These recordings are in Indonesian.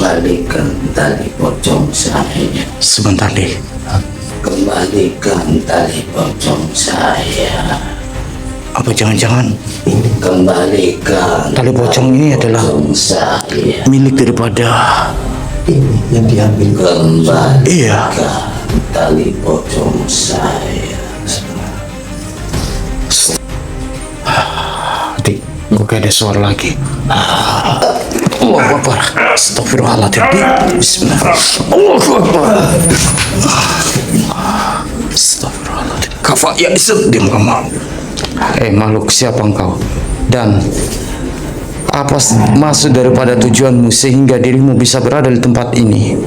Kembalikan tali pocong saya. Sebentar deh. Kembalikan tali pocong saya. Apa jangan-jangan Kembalikan tali pocong ini adalah saya. milik daripada Ini yang diambil. Kembalikan iya tali pocong saya. Dik, kok kayak ada suara lagi. Allahu Akbar. Astagfirullahaladzim. Bismillah. Allahu Akbar. Astagfirullahaladzim. Kafa ya isep diam kamu. Makhluk siapa engkau? Dan apa maksud daripada tujuanmu sehingga dirimu bisa berada di tempat ini?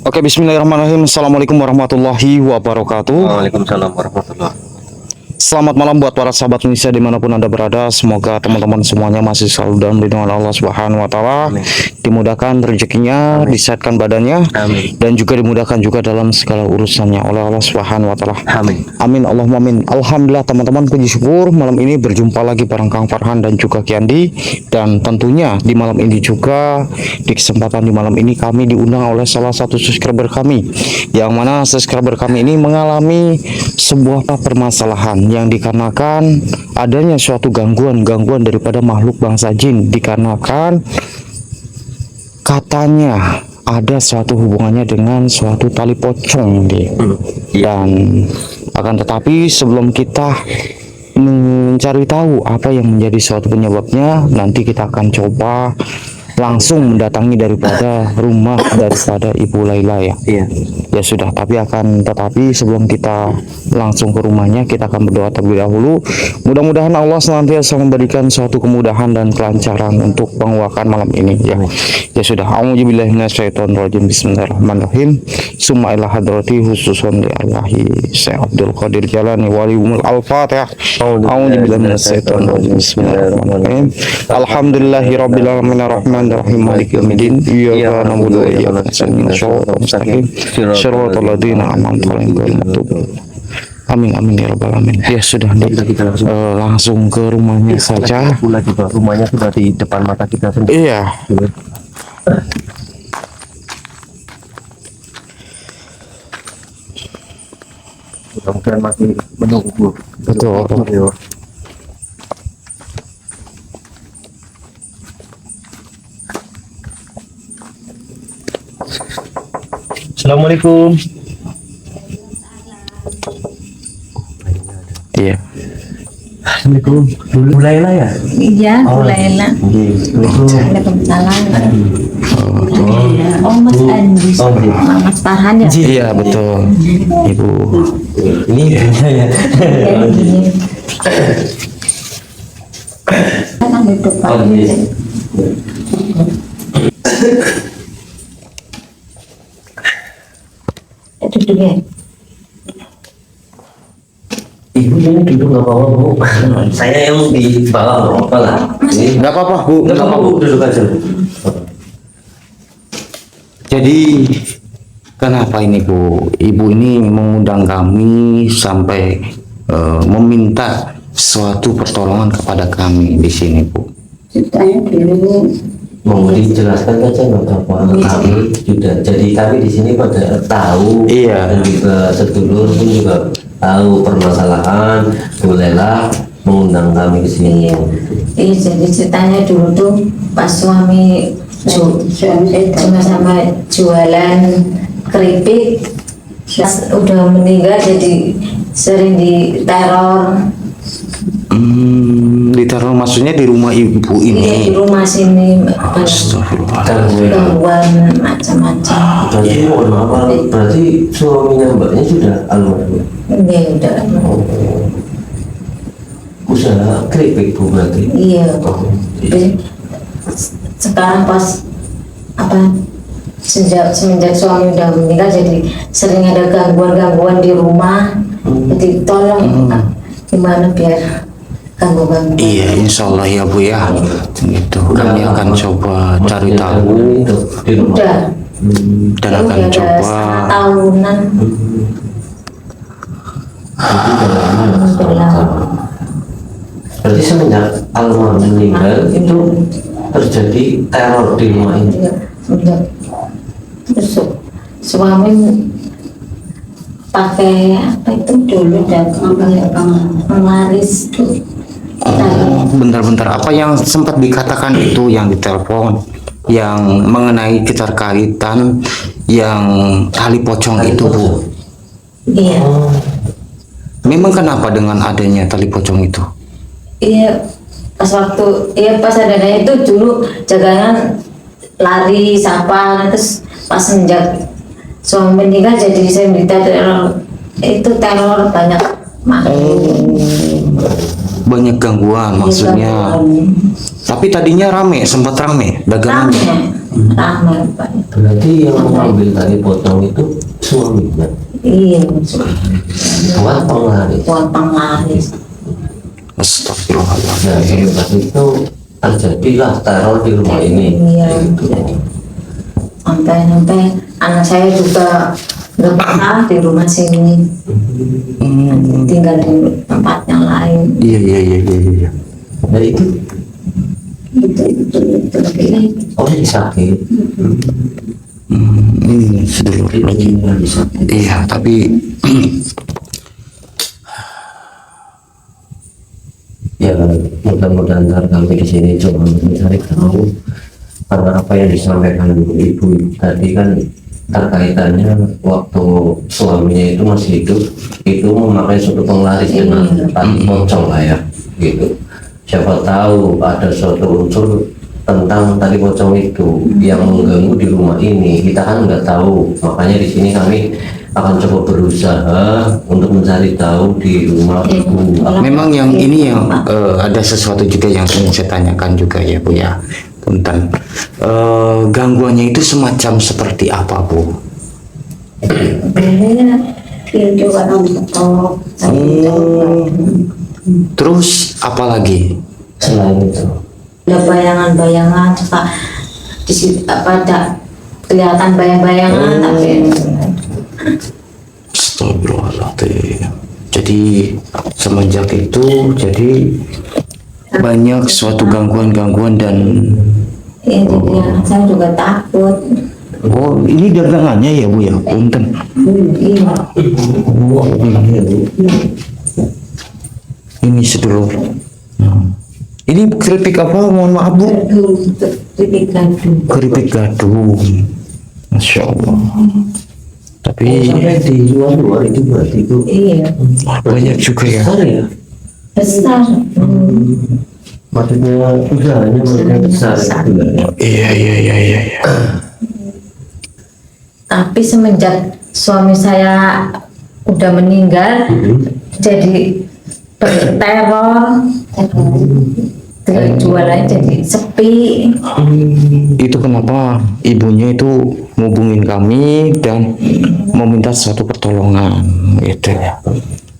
Oke, bismillahirrahmanirrahim. Assalamualaikum warahmatullahi wabarakatuh. Waalaikumsalam warahmatullahi. Selamat malam buat para sahabat Indonesia dimanapun Anda berada. Semoga teman-teman semuanya masih selalu dalam lindungan Allah Subhanahu wa Ta'ala. Dimudahkan rezekinya, disehatkan badannya, Amin. dan juga dimudahkan juga dalam segala urusannya oleh Allah Subhanahu wa Ta'ala. Amin. Amin Allahumma amin. Alhamdulillah teman-teman, puji syukur malam ini berjumpa lagi bareng Kang Farhan dan juga Kiandi. Dan tentunya di malam ini juga, di kesempatan di malam ini kami diundang oleh salah satu subscriber kami, yang mana subscriber kami ini mengalami sebuah permasalahan yang dikarenakan adanya suatu gangguan daripada makhluk bangsa jin, dikarenakan katanya ada suatu hubungannya dengan suatu tali pocong nih. Dan akan tetapi sebelum kita mencari tahu apa yang menjadi suatu penyebabnya, nanti kita akan coba langsung mendatangi daripada rumah daripada Ibu Laila ya. Iya. Ya sudah, tetapi sebelum kita langsung ke rumahnya, kita akan berdoa terlebih dahulu. Mudah-mudahan Allah senantiasa memberikan suatu kemudahan dan kelancaran untuk penguakan malam ini ya. Ya sudah, a'udzubillahi minasyaitonirrajim. Bismillahirrahmanirrahim. Summa ila hadrati khususun li Allahi Syekh Abdul Qadir Jalani waliumul al-Fatihah. A'udzubillahi minasyaitonirrajim. Bismillahirrahmanirrahim. Alhamdulillahirabbil alamin arrahmanirrahim maliki yaumiddin. Iyyaka na'budu wa iyyaka nasta'in. Shiratal ladzina an'amta 'alaihim. Amin amin ya rabbal alamin. Ya sudah nih, langsung ke rumahnya saja. Rumahnya sudah di depan mata kita sendiri. Iya. Mudah-mudahan masih menunggu. Betul. Assalamualaikum. Iya. Assalamualaikum. Bu Laila ya? Iya, Bu Laila. Waalaikumsalam. Oh, Mas Andi. Mas Farhan ya? Iya betul, Ibu. Ini ibunya ya. Jadi gini. Kan di depan. Duduk ya. Ibu ini duduk nggak apa-apa Bu. Saya yang di bawah nggak apa-apa lah. Ini Nggak apa-apa Bu. nggak apa-apa Bu, duduk aja. Jadi kenapa ini Bu? Ibu ini mengundang kami sampai meminta suatu pertolongan kepada kami di sini Bu. Ceritanya dulu. Mau dijelaskan aja nggak apa-apa. Kami juga jadi kami di sini pada tahu. Iya. Dan juga sedulur pun juga tahu permasalahan. Bu Laila mengundang kami ke sini. Iya, jadi ceritanya dulu tuh pas suami sama-sama jualan keripik, pas udah meninggal jadi sering diteror. Ditaruh maksudnya di rumah Ibu Iya, di ini. rumah sini Astagfirullahaladzim. gangguan macam-macam. Berarti mohon maaf, berarti suaminya mbaknya sudah almarhum. Iya, udah. Usaha keripik Bu berarti. Iya. Oh, Tapi sekarang pas semenjak suami udah meninggal jadi sering ada gangguan di rumah. Jadi tolong gimana biar gangguan. Iya, insya Allah ya Bu ya. Gitu. Kami akan coba cari tahu Udah. dan Ya, akan udah ada coba. setengah tahunan. Alhamdulillah. Berarti semenjak almarhum meninggal itu terjadi teror di rumah ini. Iya, udah. Terus suami pakai apa itu dulu dagang penglaris tuh. Bentar-bentar, apa yang sempat dikatakan itu yang ditelepon, yang mengenai keterkaitan yang tali pocong itu, Bu? Iya. Memang kenapa dengan adanya tali pocong itu? Iya, pas adanya itu dulu jagangan lari siapa, terus pas sejak suami meninggal jadi saya berita teror, itu teror banyak makhluk. Banyak gangguan maksudnya. Tapi tadinya rame, sempat rame dagangannya. Rame Pak. Berarti yang mengambil tali pocong itu suaminya. Iya, Buat penglaris. buat penglaris. Astagfirullahaladzim. Nah, hebat itu terjadilah teror di rumah ini. Iya, sampai anak saya juga nggak betah di rumah sini, tinggal di tempat yang lain. Iya. Nah itu Itu lagi. oh ini sakit. Ini sedulur lagi. Ini lagi sakit. Iya, tapi Ya mudah-mudahan ntar kami di sini coba mencari tahu karena apa yang disampaikan ibu tadi kan terkaitannya waktu suaminya itu masih hidup itu memakai suatu penglaris dengan tali pocong lah ya gitu. Siapa tahu ada suatu unsur tentang tali pocong itu yang mengganggu di rumah ini, kita kan nggak tahu. Makanya di sini kami akan coba berusaha untuk mencari tahu di rumah ibu. memang yang ini yang ada sesuatu juga yang ingin saya tanyakan juga ya, Bu ya. Tentang gangguannya itu semacam seperti apa, Bu? Dia juga nonton. Terus apa lagi? Selain itu Ada bayangan-bayangan, suka di situ apa ada kelihatan bayang-bayangan tapi Astagfirullahaladzim. Jadi semenjak itu jadi banyak suatu gangguan-gangguan dan ya, jadi anak saya juga takut. oh ini dagangannya ya, Bu ya, punten. Iya. Ini sedulur. Ini keripik apa? Mohon maaf, Bu. Keripik gadung. Keripik gadung. Masya Allah. Tapi sampai di luar itu berarti itu Iya. banyak juga ya. besar ya. Besar. Maksudnya usahanya maksudnya besar gitu ya. Iya. Tapi semenjak suami saya udah meninggal, jadi teror, jualan jadi sepi. Itu kenapa ibunya itu ngubungin kami dan meminta suatu pertolongan gitu ya.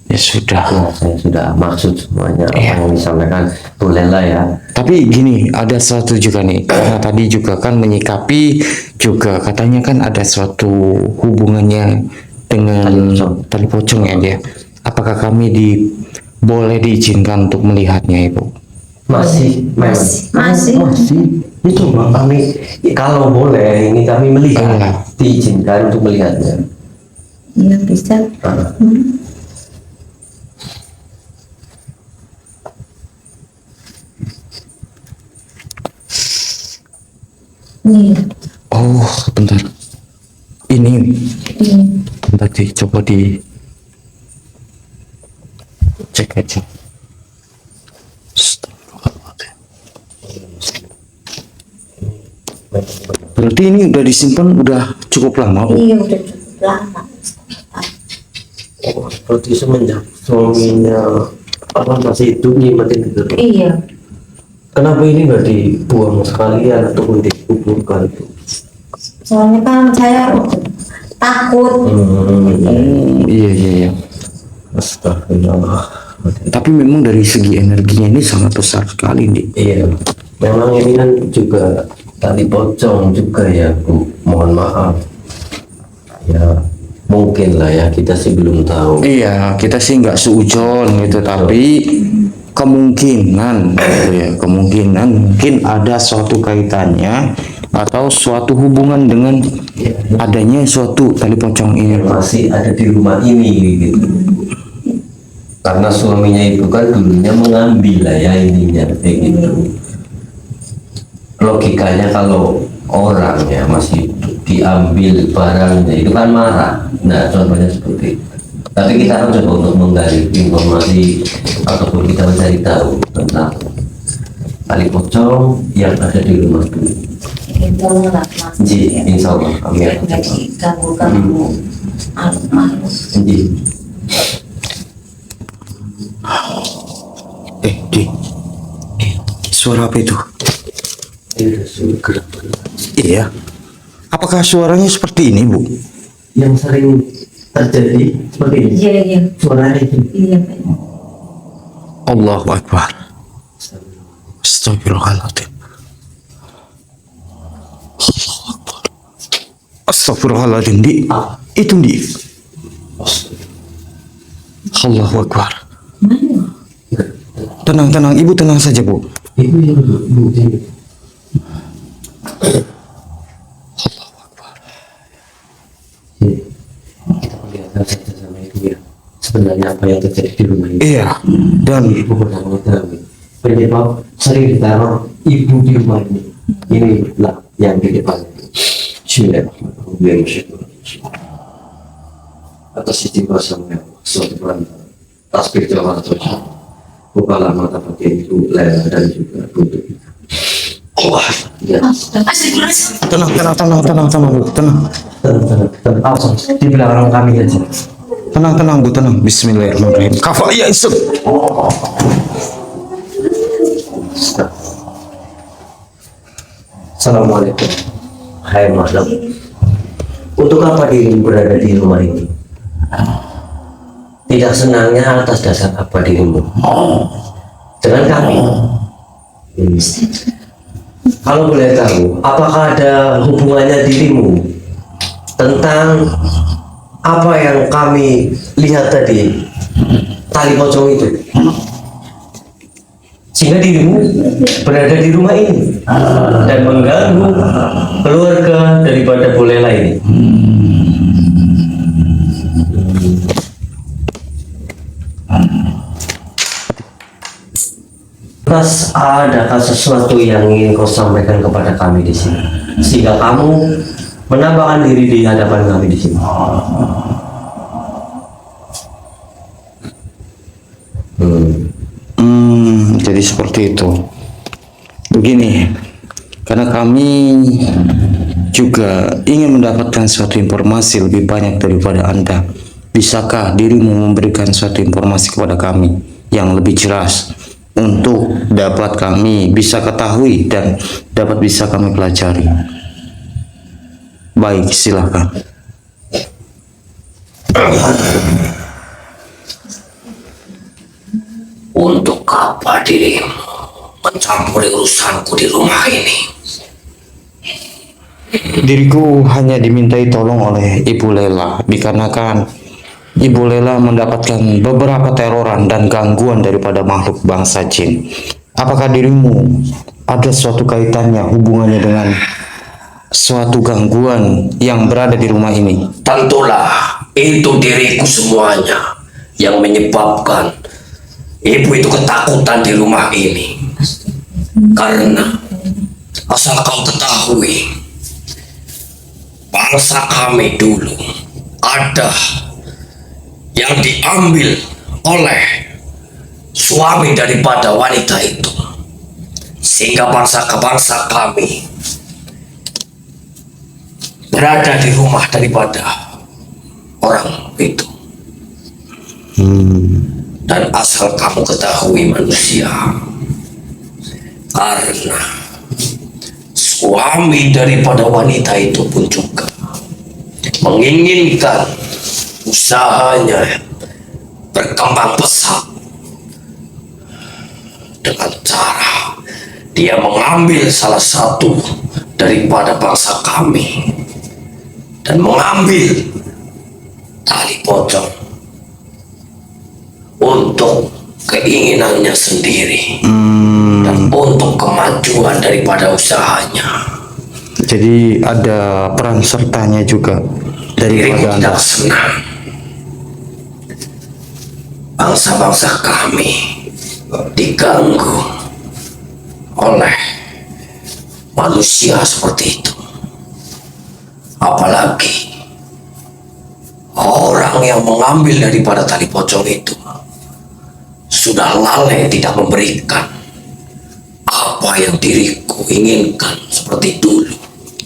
Ya sudah. Nah, saya sudah maksud semuanya apa Iya. yang disampaikan Bu Lela ya. Tapi gini, ada satu juga nih, karena tadi juga kan menyikapi juga katanya kan ada suatu hubungannya dengan tali pocong ya dia. Apakah kami boleh diizinkan untuk melihatnya, Ibu? Masih Masih. Ini coba kami kalau boleh ini kami melihat Iya. diizinkan untuk melihatnya. Iya bisa. Nih, Oh, bentar. Ini ini. bentar coba di cek aja. Astagfirullahaladzim. Berarti ini udah disimpan udah cukup lama, Bu? Iya udah cukup lama. Oh, seperti semenjak suaminya masih hidup nyimpen gitu. Iya. Kenapa ini nggak dibuang sekalian ataupun dikuburkan itu? Soalnya kan saya takut. Iya. Astagfirullah. Tapi memang dari segi energinya ini sangat besar sekali nih. Iya, memang ini kan juga tali pocong juga ya Bu. Mohon maaf. Ya mungkin lah ya kita sih belum tahu. Iya, kita sih nggak seujon gitu, tapi kemungkinan gitu ya, kemungkinan mungkin ada suatu kaitannya atau suatu hubungan dengan adanya suatu tali pocong ini. Masih ada di rumah ini gitu. Karena suaminya itu kan dulunya mengambil lah ya ininya kayak gitu. Logikanya kalau orang ya masih diambil barangnya itu kan marah. Nah contohnya seperti itu. Tapi kita akan coba untuk menggali informasi ataupun kita mencari tahu tentang tali pocong yang ada di rumah dulu. Tolonglah Mas. Ji, insya Allah kami akan coba. Jadi ganggu-ganggu makhluk. Ji. Di suara apa itu? Iya. Apakah suaranya seperti ini, Bu? Yang sering terjadi seperti ini. Iya, iya. Suaranya itu. Iya, Pak. Allahu Akbar. Astagfirullahaladzim. Astagfirullahaladzim, Di. Itu, Di. Allahu Akbar. Tenang, tenang. Ibu tenang saja, Bu. Itu yang bu. Allahu Akbar. Kita perlihatkan saja sama itu ya. Sebenarnya apa yang terjadi di rumah ini. Iya. Dan Ibu pernah mengetahui penyebab sering diteror ibu di rumah ini. Inilah yang di depan. Bismillahirrahmanirrahim. Atas istighfar sama yang suatu perantara. Tasbih Jawa atau bukalah mata bagian itu Lela dan juga untuk Allah ya. tenang, Bu. Tenang. Tenang. Awas, di belakang kami aja. Tenang, Bu. Tenang. Bismillahirrahmanirrahim. Kafa ya isep. Assalamualaikum. Hai madam. Untuk apa dirimu berada di rumah ini? Tidak senangnya atas dasar apa dirimu? Dengan kami. Kalau boleh tahu, apakah ada hubungannya dirimu tentang apa yang kami lihat tadi, tali pocong itu? Sehingga dirimu berada di rumah ini dan mengganggu keluarga daripada bolela ini. Terus adakah sesuatu yang ingin kau sampaikan kepada kami di sini, sehingga kamu menampakkan diri di hadapan kami di sini? Jadi seperti itu. Begini, karena kami juga ingin mendapatkan suatu informasi lebih banyak daripada Anda. Bisakah dirimu memberikan suatu informasi kepada kami yang lebih jelas untuk dapat kami bisa ketahui dan dapat bisa kami pelajari? Baik, silakan. Untuk apa dirimu mencampuri urusanku di rumah ini? Diriku hanya dimintai tolong oleh Ibu Lela dikarenakan Ibu Lela mendapatkan beberapa teroran dan gangguan daripada makhluk bangsa jin. Apakah dirimu ada suatu kaitannya, hubungannya dengan suatu gangguan yang berada di rumah ini? Tentulah itu diriku semuanya yang menyebabkan ibu itu ketakutan di rumah ini. Karena asal kau ketahui, bangsa kami dulu ada yang diambil oleh suami daripada wanita itu, sehingga bangsa kami berada di rumah daripada orang itu. Dan asal kamu ketahui manusia, karena suami daripada wanita itu pun juga menginginkan usahanya berkembang pesat dengan cara dia mengambil salah satu daripada bangsa kami dan mengambil tali pocong untuk keinginannya sendiri dan untuk kemajuan daripada usahanya. Jadi ada peran sertanya juga Diriku daripada Anda. tidak senang bangsa-bangsa kami diganggu oleh manusia seperti itu. Apalagi orang yang mengambil daripada tali pocong itu sudah lalai tidak memberikan apa yang diriku inginkan seperti dulu.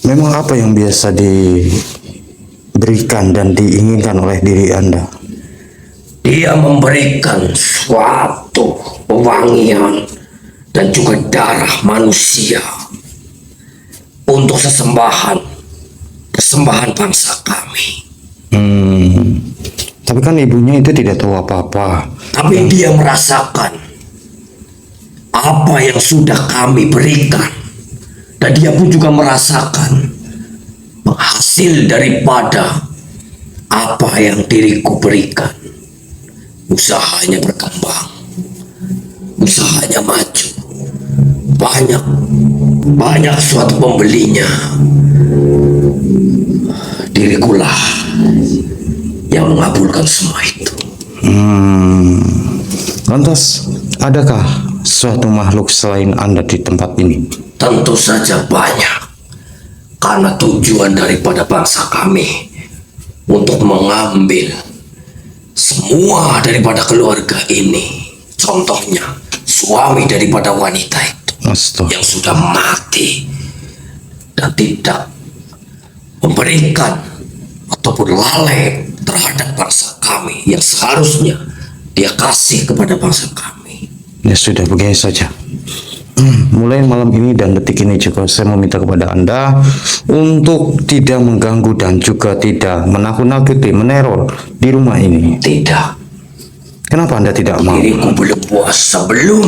Memang apa yang biasa diberikan dan diinginkan oleh diri Anda? Dia memberikan suatu pewangian dan juga darah manusia untuk persembahan bangsa kami. Tapi kan ibunya itu tidak tahu apa-apa. Tapi dia merasakan apa yang sudah kami berikan, dan dia pun juga merasakan hasil daripada apa yang diriku berikan. Usahanya berkembang, usahanya maju, banyak suatu pembelinya. Dirikulah yang mengabulkan semua itu. Lantas, adakah suatu makhluk selain Anda di tempat ini? Tentu saja banyak, karena tujuan daripada bangsa kami untuk mengambil semua daripada keluarga ini. Contohnya suami daripada wanita itu Astaga. yang sudah mati dan tidak memberikan ataupun lalai terhadap bangsa kami yang seharusnya dia kasih kepada bangsa kami. Ya sudah, begini saja. Mulai malam ini dan detik ini juga saya meminta kepada Anda untuk tidak mengganggu dan juga tidak menakut-nakuti, meneror di rumah ini. Tidak, Kenapa Anda tidak mau? diriku belum puas sebelum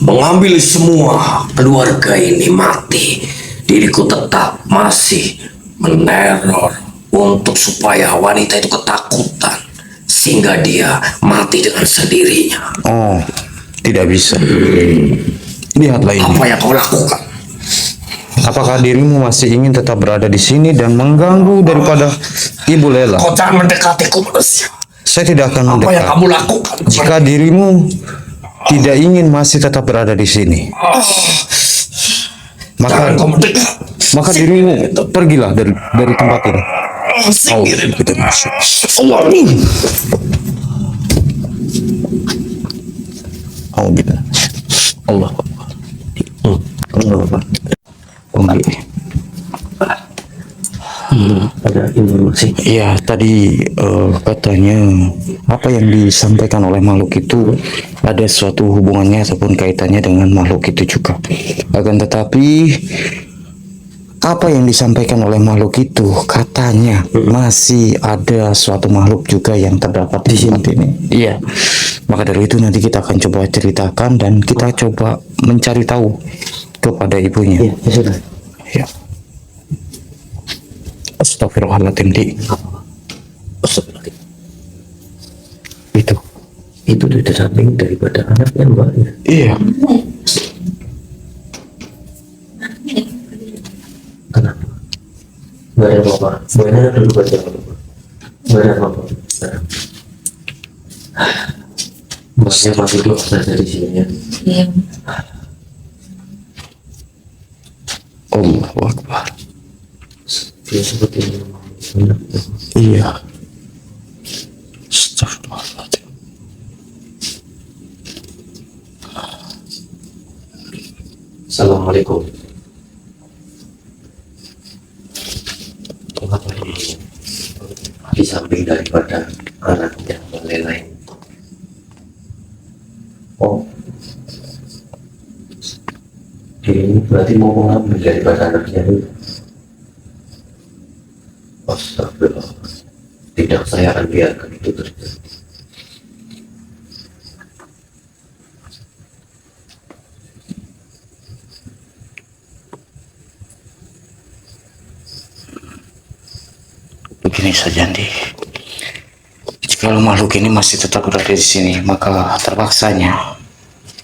mengambil semua keluarga ini mati. Diriku tetap masih meneror untuk supaya wanita itu ketakutan sehingga dia mati dengan sendirinya. Oh, tidak bisa. Lihatlah ini. Apa yang kau lakukan? Apakah dirimu masih ingin tetap berada di sini dan mengganggu daripada Ibu Lela? Kau jangan mendekatiku, manusia. Saya tidak akan Apa yang mendekat. kamu lakukan? Jika dirimu tidak ingin masih tetap berada di sini, Jangan kau maka mendekat. maka dirimu pergilah dari tempat ini. Singkirin. Kita masuk. Allah. Oh gitu. Allah. Allah. Ada informasi. Iya, tadi katanya apa yang disampaikan oleh makhluk itu ada suatu hubungannya ataupun kaitannya dengan makhluk itu juga. Akan tetapi apa yang disampaikan oleh makhluk itu katanya masih ada suatu makhluk juga yang terdapat di tempat ini. Iya. Maka dari itu nanti kita akan coba ceritakan dan kita coba mencari tahu kepada ibunya. Ya sudah. Ya. Astagfirullahaladzim, Di. Astagfirullahaladzim. Itu di samping daripada anaknya Mbak. Iya. Kenapa? Nggak ada apa-apa. Mbaknya dulu baca apa-apa. Nggak ada apa-apa. Mbaknya masih dulu saja di sini ya. Iya. Allahu Akbar. Dia seperti ini. Iya. Astagfirullahaladzim. Assalamualaikum. Mengapa ini di samping daripada anaknya lain? Oh, ini berarti mau mengambil daripada anaknya itu. Astagfirullah. Tidak, saya akan biarkan itu terjadi. Begini saja, Andi. Jika kalau makhluk ini masih tetap berada di sini, maka terpaksanya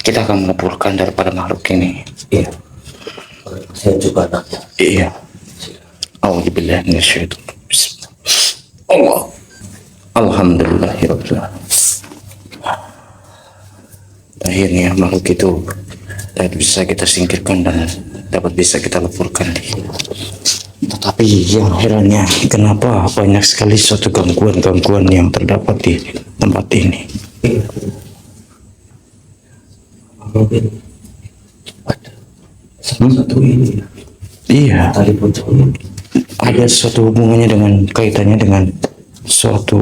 kita akan melaporkan daripada makhluk ini. Iya. Saya juga nanya. Iya. Auzubillahi minasyaitonir rajim. Bismillah. Allah. Alhamdulillahirabbil alamin. Akhirnya makhluk itu dapat bisa kita singkirkan dan dapat bisa kita laporkan. Tetapi yang herannya, kenapa banyak sekali suatu gangguan-gangguan yang terdapat di tempat ini? Mungkin ada satu ini ya. Iya, Tali pocong ini. ada suatu hubungannya dengan kaitannya dengan suatu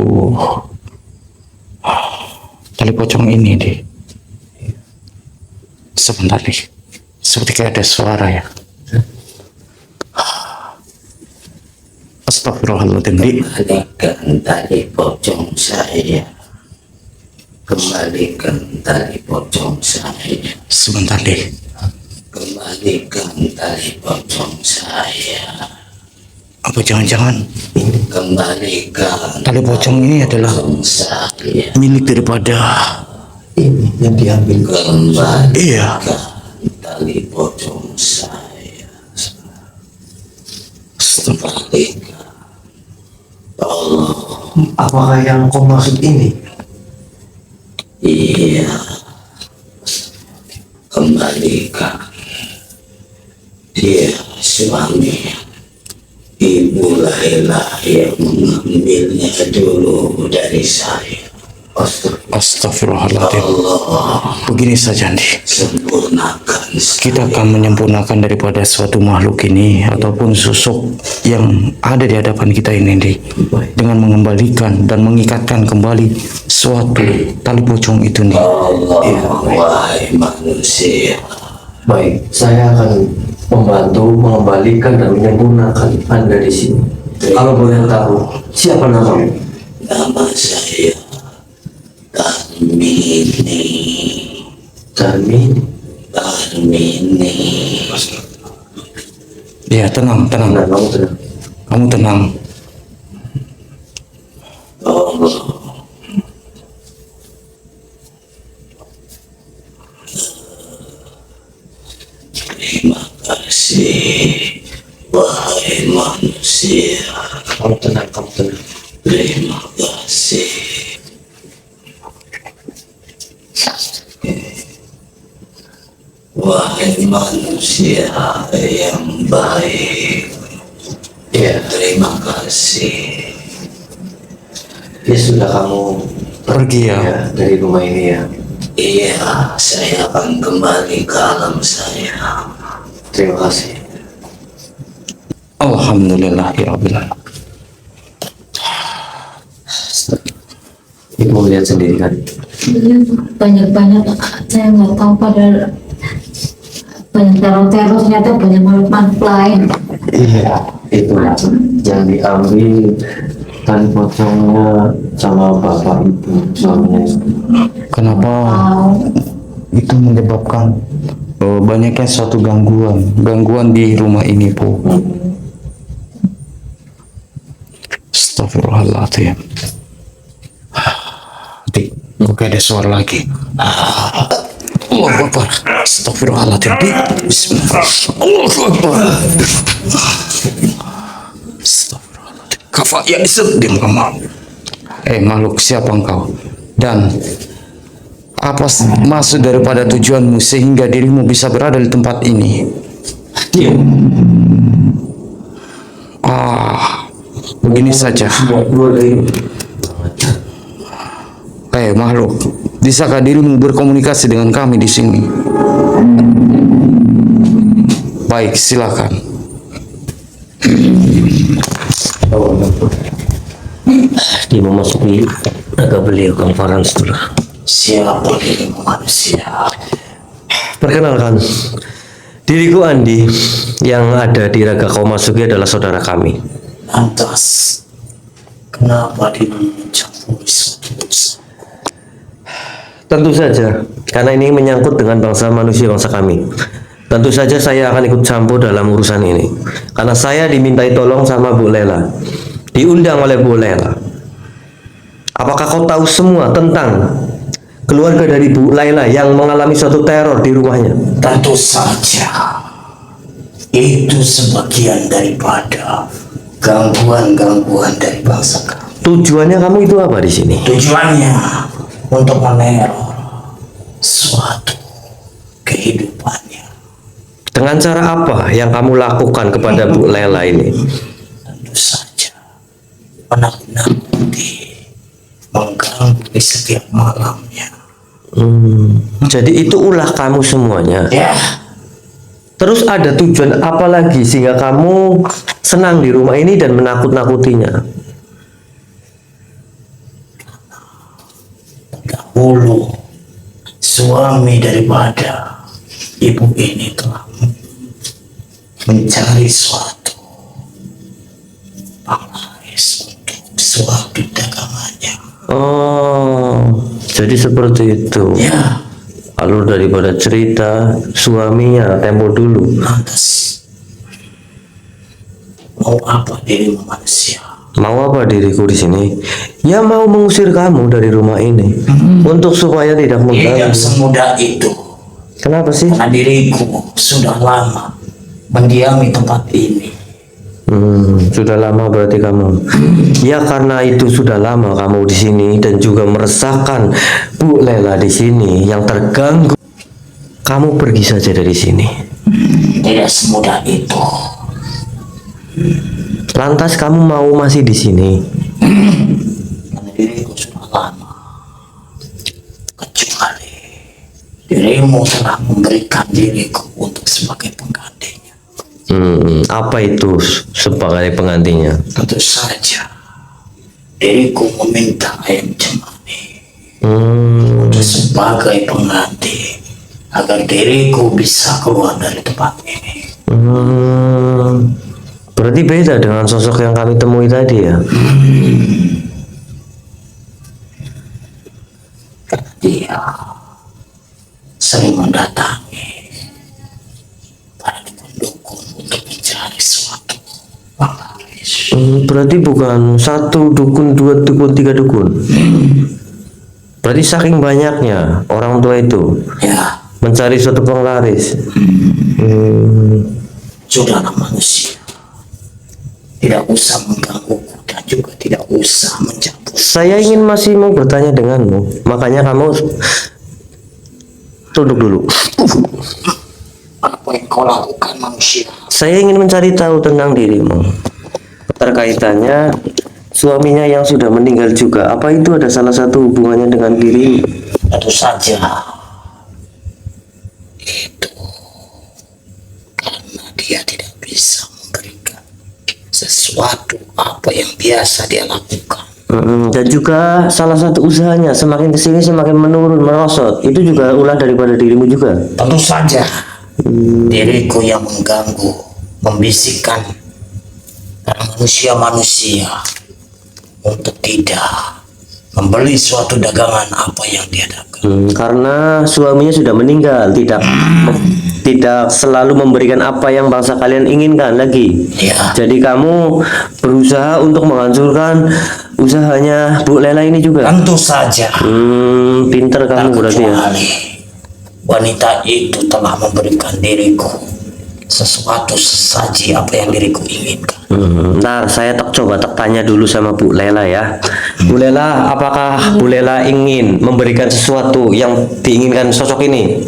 tali pocong ini deh. Sebentar nih, seperti kayak ada suara ya. Astagfirullahaladzim. Kembalikan tali pocong saya. Kembalikan tali pocong saya. Sebentar deh. Kembalikan tali pocong saya. Apa jangan-jangan Kembalikan tali pocong ini adalah pocong saya. milik daripada Ini yang diambil. Kembalikan iya. tali pocong saya. Kembalikan. Tolong. Apakah yang kau maksud ini? Iya. Kembalikan. Dia suami Ibu Laila yang mengambilnya dulu dari saya. Astagfirullahaladzim. Allah, Begini saja nih, sempurnakan kita akan menyempurnakan daripada suatu makhluk ini ataupun sosok yang ada di hadapan kita ini nih, dengan mengembalikan dan mengikatkan kembali suatu tali pocong itu nih. Allah, wahai manusia. Baik, saya akan membantu mengembalikan dan menyempurnakan Anda di sini. Kalau boleh tahu, siapa namamu? Nama saya Tarmini. Tarmini? Tarmini. Ya, tenang, tenang. Nah, kamu tenang. Kamu tenang. Allah. Terima kasih, wahai manusia. Kamu tenang, kamu tenang. Terima kasih. Wahai manusia yang baik. Ya, terima kasih. Ya sudah, kamu Pergi ya. dari rumah ini ya. Iya, saya akan kembali ke alam saya. Terima kasih. Alhamdulillahirabbil alamin. Ibu lihat sendiri kan? Iya, banyak-banyak saya nggak tahu pada banyak teror-teror, ternyata banyak makhluk lain. Iya, itu yang diambil tali pocongnya sama bapak ibu suaminya. Kenapa Wow. itu menyebabkan banyaknya suatu gangguan di rumah ini, Bu? Astagfirullahaladzim. Dik, kok ada suara lagi? Allahu Akbar. Astagfirullahaladzim. Dik, bismillah. Allahu Akbar. Astagfirullahaladzim. Kafa, ya diam kamu. Makhluk, siapa engkau? Dan apa maksud daripada tujuanmu sehingga dirimu bisa berada di tempat ini? Diam. Begini saja. Keluar dari Makhluk, bisakah dirimu berkomunikasi dengan kami di sini? Baik, silakan. dia memasuki agak beliau konferensi dulu. Siapa dirimu manusia? Perkenalkan, diriku Andi. Yang ada di Raga Kau Masuki adalah saudara kami. Lantas, kenapa dia mencampuri suatu urusan? Tentu saja, karena ini menyangkut dengan bangsa manusia bangsa kami. Tentu saja saya akan ikut campur dalam urusan ini. Karena saya dimintai tolong sama Bu Lela. Diundang oleh Bu Lela. Apakah kau tahu semua tentang keluarga dari Bu Laila yang mengalami suatu teror di rumahnya? Tentu saja. Itu sebagian daripada gangguan-gangguan dari bangsa kami. Tujuannya kamu itu apa di sini? Tujuannya untuk meneror suatu kehidupannya. Dengan cara apa yang kamu lakukan kepada Bu Laila ini? Tentu saja menakut-nakuti, mengganggu di setiap malamnya. Jadi itu ulah kamu semuanya. Ya, Terus ada tujuan apa lagi sehingga kamu senang di rumah ini dan menakut-nakutinya? dahulu suami daripada ibu ini telah mencari suatu penglaris untuk suatu dagangannya. Oh, jadi seperti itu. Ya, Alur daripada cerita suaminya tempo dulu. lantas mau apa dirimu manusia? Mau apa diriku di sini? Ya mau mengusir kamu dari rumah ini untuk supaya tidak Tidak mengganggu. semudah itu. Kenapa sih? Karena diriku sudah lama mendiami tempat ini. Sudah lama berarti kamu. Ya karena itu sudah lama kamu di sini dan juga meresahkan Bu Lela di sini yang terganggu. Kamu pergi saja dari sini. Tidak semudah itu. Lantas kamu mau masih di sini? Karena diriku sudah lama. Kecuali dirimu telah memberikan diriku untuk sebagai penggantinya. Apa itu sebagai penggantinya? Tentu saja diriku meminta ayam cemani untuk sebagai pengganti agar diriku bisa keluar dari tempat ini. Berarti beda dengan sosok yang kami temui tadi ya? Karena dia sering mendatangi para dukun-dukun untuk mencari suatu penglaris. Berarti bukan satu dukun, dua dukun, tiga dukun. Berarti saking banyaknya orang tua itu Ya, mencari suatu penglaris. sudahlah manusia. Tidak usah menggangguku dan juga tidak usah mencampur. Saya ingin masih mau bertanya denganmu, makanya kamu tunduk dulu. Apa yang kau lakukan manusia? Saya ingin mencari tahu tentang dirimu. Terkaitannya suaminya yang sudah meninggal juga. Apa itu ada salah satu hubungannya dengan dirimu? Tentu saja itu karena dia tidak bisa memberikan sesuatu apa yang biasa dia lakukan. Dan juga salah satu usahanya semakin kesini semakin menurun merosot. Itu juga ulah daripada dirimu juga. Tentu saja diriku yang mengganggu, membisikkan para manusia-manusia untuk tidak membeli suatu dagangan apa yang dia dagang. Karena suaminya sudah meninggal, tidak selalu memberikan apa yang bangsa kalian inginkan lagi. Ya, Jadi kamu berusaha untuk menghancurkan usahanya Bu Lela ini juga. tentu saja. Pinter kamu berarti ya. Kecuali wanita itu telah memberikan diriku sesuatu sesaji apa yang diriku inginkan. Ntar saya coba tanya dulu sama Bu Lela ya. Bu Lela, apakah Bu Lela ingin memberikan sesuatu yang diinginkan sosok ini?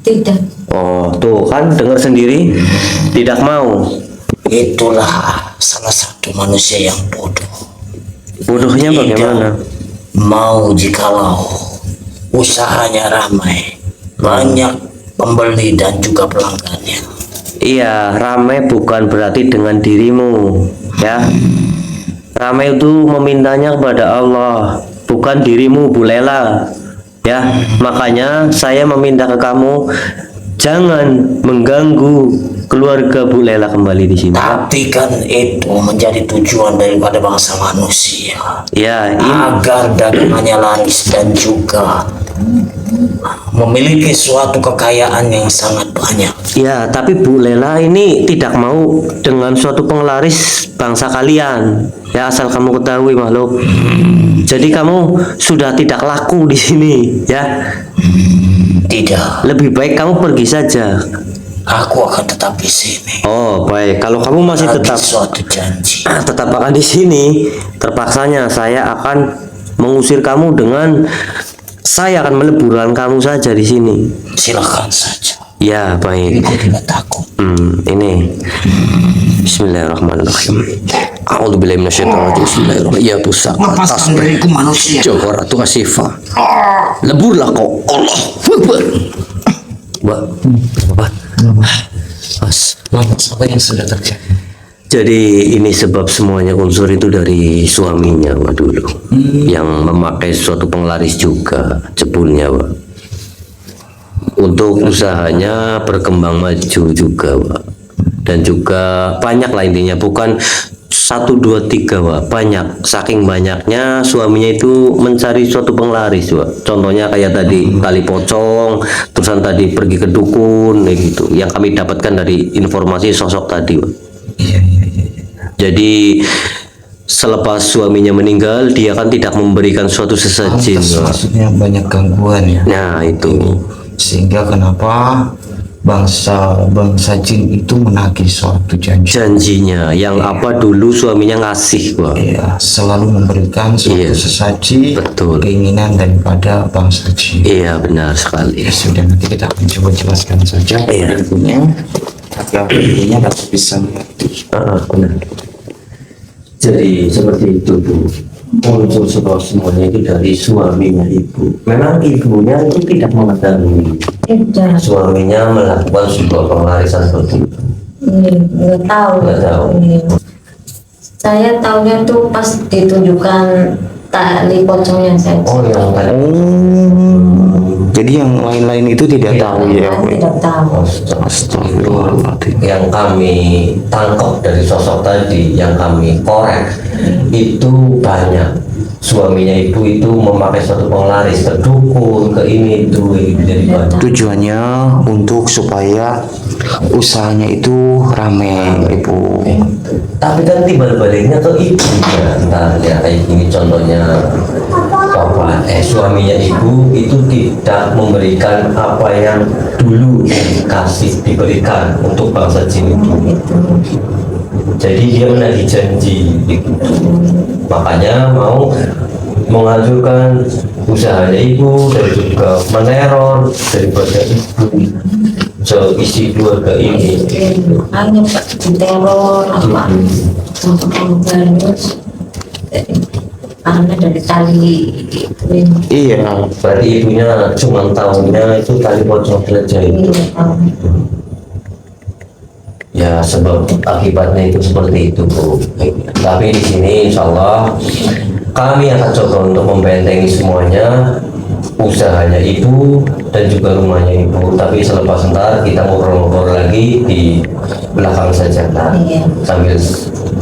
Tidak. Oh, tuh kan dengar sendiri, tidak mau. Itulah salah satu manusia yang bodoh. Bodohnya bagaimana? Mau jikalau usahanya ramai, banyak pembeli dan juga pelanggannya. Iya, ramai bukan berarti dengan dirimu, ya. Ramai itu memintanya kepada Allah, bukan dirimu, Bu Lela. Ya, makanya saya meminta ke kamu jangan mengganggu keluarga Bu Lela kembali di sini. Tapi kan itu menjadi tujuan daripada bangsa manusia, Ya, ini agar dagangannya laris dan juga memiliki suatu kekayaan yang sangat banyak. Ya, tapi Bu Lela ini tidak mau dengan suatu penglaris bangsa kalian. Ya, asal kamu ketahui makhluk. Jadi kamu sudah tidak laku di sini, ya. Tidak, Lebih baik kamu pergi saja. aku akan tetap di sini. Oh, baik. Kalau kamu masih Bagi tetap suatu janji. tetap akan di sini, terpaksanya saya akan mengusir kamu dengan saya akan meleburkan kamu saja di sini. Silakan saja. Ya, baik. Aku tidak takut. Ini. Bismillahirrahmanirrahim. A'udzubillahi minasyaitonirrajim. Bismillahirrahmanirrahim. Ya pusat. Lepaskan dariku manusia. Jawab Ratu Asifa. Leburlah kau. Allah Akbar. Mbak. Mas. Apa yang sudah terjadi? Jadi ini sebab semuanya unsur itu dari suaminya Pak dulu, yang memakai suatu penglaris juga jebulnya Pak, untuk usahanya berkembang maju juga Pak, dan juga banyak lah intinya, bukan 1, 2, 3 Pak, banyak, saking banyaknya suaminya itu mencari suatu penglaris Pak. Contohnya kayak tadi tali pocong, terusan tadi pergi ke dukun kayak gitu, yang kami dapatkan dari informasi sosok tadi Pak. Jadi selepas suaminya meninggal, dia kan tidak memberikan suatu sesajen. Maksudnya banyak gangguan ya. Nah itu, Sehingga kenapa bangsa jin itu menagih suatu janji. janjinya yang apa dulu suaminya ngasih Pak. Ya, selalu memberikan suatu Iya, sesaji, betul. keinginan daripada bangsa jin. Iya benar sekali. Ya sudah, nanti kita akan coba jelaskan saja Iya. ilmunya agar ilmunya dapat bisa mengerti. Benar. Jadi seperti itu Bu. Unsur sebab semuanya itu dari suaminya ibu. Memang ibunya itu tidak mengetahui. Tidak. Suaminya melakukan sebuah pengarisan seperti itu. Nggak tahu. Nggak tahu. Iya. Saya tahunya tuh pas ditunjukkan tali pocongnya saja. Oh yang tadi. Jadi yang lain-lain itu tidak tahu ya. Saya tidak tahu. Astagfirullahaladzim. Yang kami tangkap dari sosok tadi, yang kami korek itu banyak. Suaminya ibu itu memakai suatu penglaris ke dukun, ke ini itu jadi banyak. Tujuannya untuk supaya usahanya itu rame, Ibu. Tapi kan timbal baliknya ke ibunya, entah ya kayak gini contohnya suaminya ibu itu tidak memberikan apa yang dulu diberikan untuk bangsa jin itu. Jadi dia menagih janji gitu. Makanya mau menghancurkan usahanya ibu dan juga meneror daripada ibu seisi keluarga ini. Makanya Pak diteror apa untuk terus karena dari tali itu ini. Iya, Berarti ibunya cuma tahunya itu tali pocong saja itu. Ya sebab akibatnya itu seperti itu Bu. Tapi di sini insya Allah kami akan coba untuk membentengi semuanya, usahanya ibu dan juga rumahnya ibu. Tapi selepas ntar kita ngobrol-ngobrol lagi di belakang saja kan. Iya. Sambil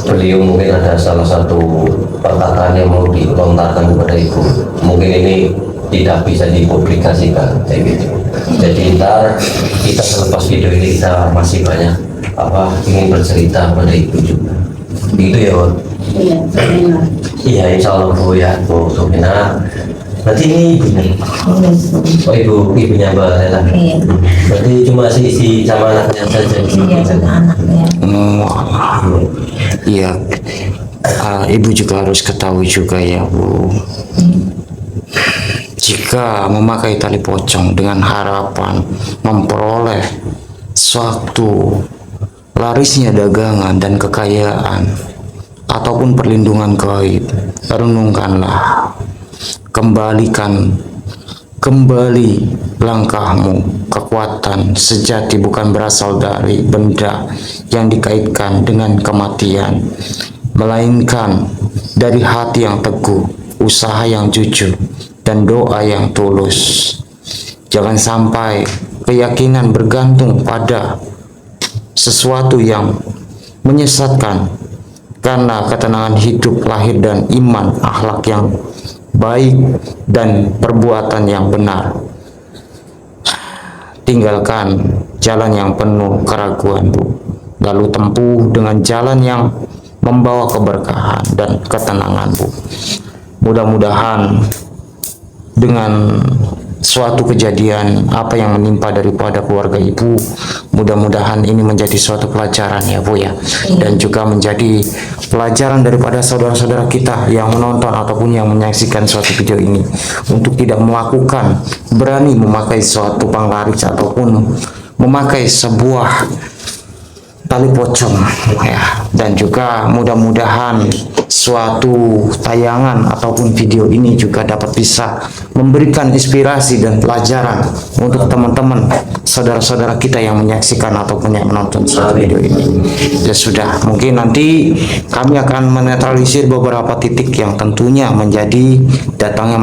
beliau mungkin ada salah satu perkataan yang mau dilontarkan kepada ibu. Mungkin ini tidak bisa dipublikasikan kayak gitu. Jadi ntar kita selepas video ini kita masih banyak ingin bercerita pada ibu juga. Gitu ya Bu. Iya, benar. Iya insya Allah Bu ya Bu Sofina. Nanti ini ibunya. Oh ibunya Mbak Lela. Iya. Berarti cuma si sama anaknya saja. Iya, sama anaknya. Iya. Ibu juga harus ketahui juga ya, Bu. Jika memakai tali pocong dengan harapan memperoleh suatu larisnya dagangan dan kekayaan ataupun perlindungan gaib, renungkanlah, kembali langkahmu. Kekuatan sejati bukan berasal dari benda yang dikaitkan dengan kematian, melainkan dari hati yang teguh, usaha yang jujur, dan doa yang tulus. Jangan sampai keyakinan bergantung pada sesuatu yang menyesatkan, karena ketenangan hidup lahir dan iman, akhlak yang baik, dan perbuatan yang benar. tinggalkan jalan yang penuh keraguan, Bu. Lalu tempuh dengan jalan yang membawa keberkahan dan ketenangan, Bu. Mudah-mudahan dengan suatu kejadian apa yang menimpa daripada keluarga Ibu, mudah-mudahan ini menjadi suatu pelajaran ya Bu ya, dan juga menjadi pelajaran daripada saudara-saudara kita yang menonton ataupun yang menyaksikan suatu video ini untuk tidak berani memakai suatu penglaris ataupun memakai sebuah tali pocong ya. Dan juga mudah-mudahan suatu tayangan ataupun video ini juga dapat bisa memberikan inspirasi dan pelajaran untuk teman-teman saudara-saudara kita yang menyaksikan ataupun yang menonton suatu video ini. Ya sudah, mungkin nanti kami akan menetralisir beberapa titik yang tentunya menjadi datangnya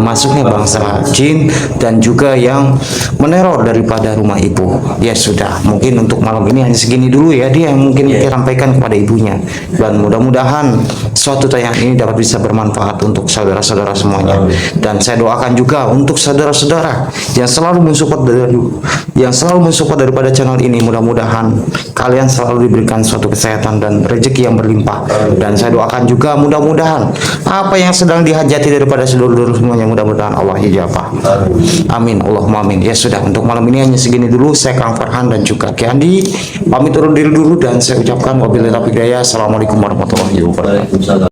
masuknya bangsa jin dan juga yang meneror daripada rumah Ibu. Ya sudah, mungkin untuk malam ini hanya segini dulu ya, dia yang mungkin kita sampaikan kepada ibunya, dan mudah-mudahan suatu tayangan ini dapat bisa bermanfaat untuk saudara-saudara semuanya. Dan saya doakan juga untuk saudara-saudara yang selalu mensupport daripada channel ini, mudah-mudahan kalian selalu diberikan suatu kesehatan dan rezeki yang berlimpah. Dan saya doakan juga mudah-mudahan apa yang sedang dihajati daripada seluruh semuanya, mudah-mudahan Allah ijabah. Amin, Allahumma amin. Ya sudah, untuk malam ini hanya segini dulu. Saya Kang Farhan dan juga Ki Andi pamit turun diri dulu, dan saya ucapkan wabillahi taufiq hidayah. Assalamualaikum warahmatullahi wabarakatuh. Waalaikumsalam.